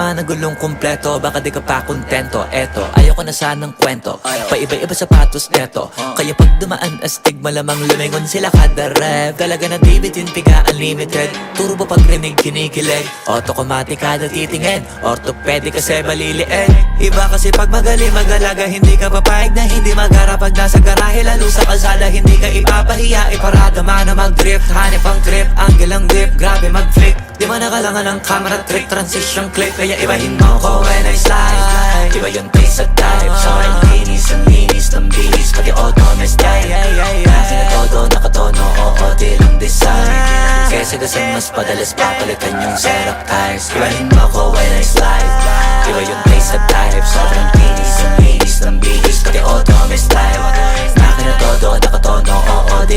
naman ang gulong kumpleto, baka di ka pa kontento. Eto, ayoko na sanang kwento, paiba-iba sapatos neto. Kaya pag dumaan astig, malamang lumingon sila kada rep. Talaga na bibitin, piga unlimited. Turo ba pag rinig, kinikilig? Automatic kada titingin, orthopedic kasi maliliit. Iba kasi pag magaling mag-alaga, hindi ka papayag na hindi magharap. Pag nasa garahe, lalo sa kalsada, hindi ka ipapahiya. Iparada man na mag-drift, hanip ang trip, angle ang dip, grabe mag-flick. Di ba nakalangan ng camera trick, transition click. Kaya ibahin mo ko when I slide. Iba yung taste at type, so ang linis ng bilis, pati auto may style. Kasi na todo, nakatono, oo, di lang design. Kesa gasang mas padalas papalitan yung setup tires. Ibahin mo ko when I slide. Iba yung taste at type, sobrang linis ng bilis, pati auto may style. Akin na todo, nakatono, oo, di